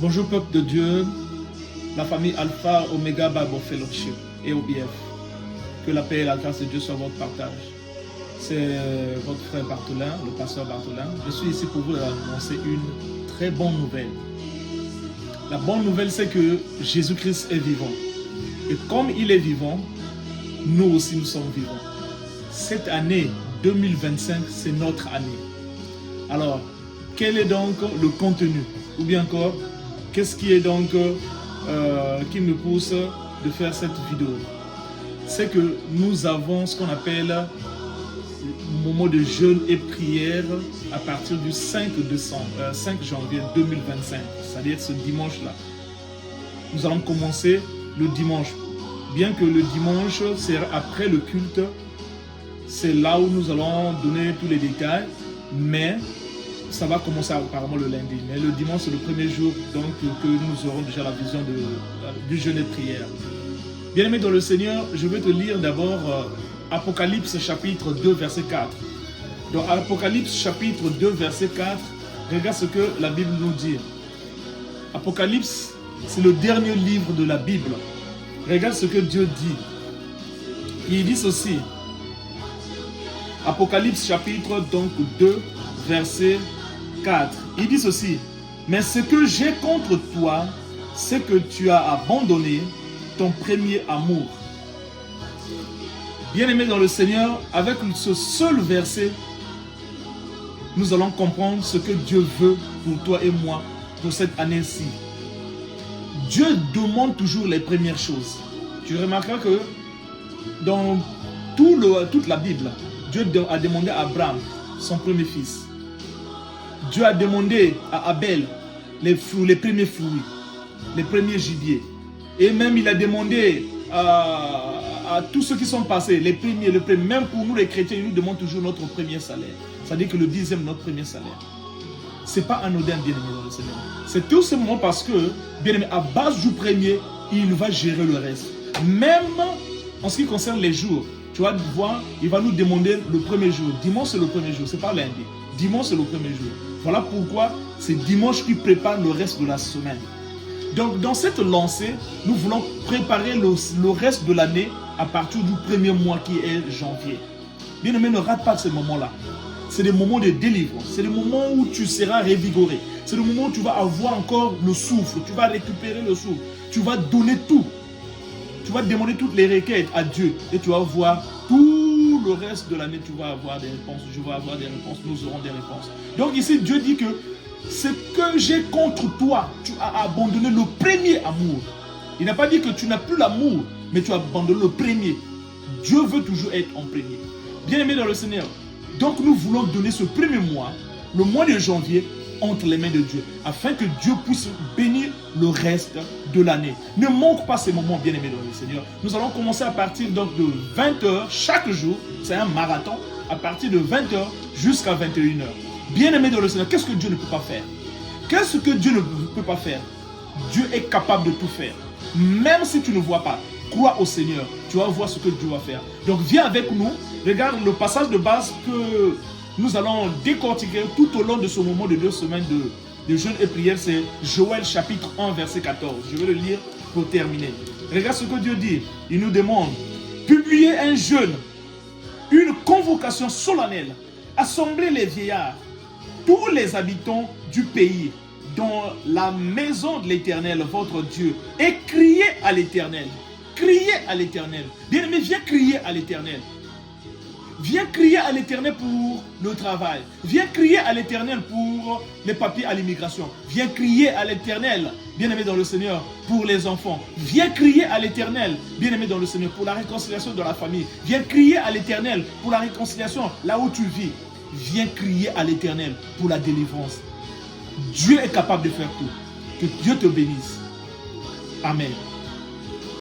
Bonjour peuple de Dieu, la famille Alpha Omega Bible Fellowship et OBF. Que la paix et la grâce de Dieu soient votre partage. C'est votre frère Bartholin, le pasteur Bartholin. Je suis ici pour vous annoncer une très bonne nouvelle. La bonne nouvelle, c'est que Jésus-Christ est vivant. Et comme il est vivant, nous aussi nous sommes vivants. Cette année 2025, c'est notre année. Alors, quel est donc le contenu? Ou bien encore, qu'est-ce qui est donc qui me pousse de faire cette vidéo? C'est que nous avons ce qu'on appelle le moment de jeûne et prière à partir du 5 janvier 2025, c'est-à-dire ce dimanche-là. Nous allons commencer le dimanche. Bien que le dimanche sera après le culte, c'est là où nous allons donner tous les détails, mais ça va commencer apparemment le lundi. Mais le dimanche, c'est le premier jour donc, que nous aurons déjà la vision du jeûne et prière. Bien-aimé dans le Seigneur, je vais te lire d'abord Apocalypse chapitre 2, verset 4. Dans Apocalypse chapitre 2, verset 4, regarde ce que la Bible nous dit. Apocalypse, c'est le dernier livre de la Bible. Regarde ce que Dieu dit. Il dit ceci. Apocalypse chapitre donc 2, verset 4. Il dit ceci. Mais ce que j'ai contre toi, c'est que tu as abandonné ton premier amour. Bien-aimé dans le Seigneur, avec ce seul verset, nous allons comprendre ce que Dieu veut pour toi et moi pour cette année-ci. Dieu demande toujours les premières choses. Tu remarqueras que dans toute la Bible, Dieu a demandé à Abraham son premier fils. Dieu a demandé à Abel les premiers fruits, les premiers gibiers. Et même il a demandé à tous ceux qui sont passés, les premiers. Même pour nous les chrétiens, il nous demande toujours notre premier salaire. C'est-à-dire que le 10e, notre premier salaire. Ce n'est pas anodin, bien-aimé dans le Seigneur. C'est tout simplement parce que, bien-aimé, à base du premier, il va gérer le reste. Même en ce qui concerne les jours, tu vas voir, il va nous demander le premier jour. Dimanche, c'est le premier jour, c'est pas lundi. Dimanche, c'est le premier jour. Voilà pourquoi c'est dimanche qui prépare le reste de la semaine. Donc, dans cette lancée, nous voulons préparer le reste de l'année à partir du premier mois qui est janvier. Bien-aimé, ne rate pas ce moment-là. C'est des moments de délivrance. C'est des moments où tu seras révigoré. C'est le moment où tu vas avoir encore le souffle. Tu vas récupérer le souffle. Tu vas donner tout. Tu vas demander toutes les requêtes à Dieu. Et tu vas voir tout le reste de l'année. Tu vas avoir des réponses. Je vais avoir des réponses. Nous aurons des réponses. Donc ici, Dieu dit que ce que j'ai contre toi, tu as abandonné le premier amour. Il n'a pas dit que tu n'as plus l'amour, mais tu as abandonné le premier. Dieu veut toujours être en premier. Bien-aimé dans le Seigneur. Donc nous voulons donner ce premier mois, le mois de janvier, entre les mains de Dieu, afin que Dieu puisse bénir le reste de l'année. Ne manque pas ces moments, bien-aimés dans le Seigneur. Nous allons commencer à partir donc de 20h chaque jour. C'est un marathon, à partir de 20h jusqu'à 21h. Bien-aimés dans le Seigneur, qu'est-ce que Dieu ne peut pas faire? Qu'est-ce que Dieu ne peut pas faire? Dieu est capable de tout faire. Même si tu ne vois pas, crois au Seigneur, tu vas voir ce que Dieu va faire. Donc viens avec nous, regarde le passage de base que nous allons décortiquer tout au long de ce moment de 2 semaines de jeûne et prière. C'est Joël chapitre 1 verset 14. Je vais le lire pour terminer. Regarde ce que Dieu dit. Il nous demande, publiez un jeûne, une convocation solennelle, assemblez les vieillards, tous les habitants du pays, dans la maison de l'Éternel, votre Dieu, et criez à l'Éternel. Criez à l'Éternel. Bien-aimé, viens crier à l'Éternel. Viens crier à l'Éternel pour le travail. Viens crier à l'Éternel pour les papiers à l'immigration. Viens crier à l'Éternel, bien-aimé dans le Seigneur, pour les enfants. Viens crier à l'Éternel, bien-aimé dans le Seigneur, pour la réconciliation de la famille. Viens crier à l'Éternel pour la réconciliation là où tu vis. Viens crier à l'Éternel pour la délivrance. Dieu est capable de faire tout. Que Dieu te bénisse. Amen.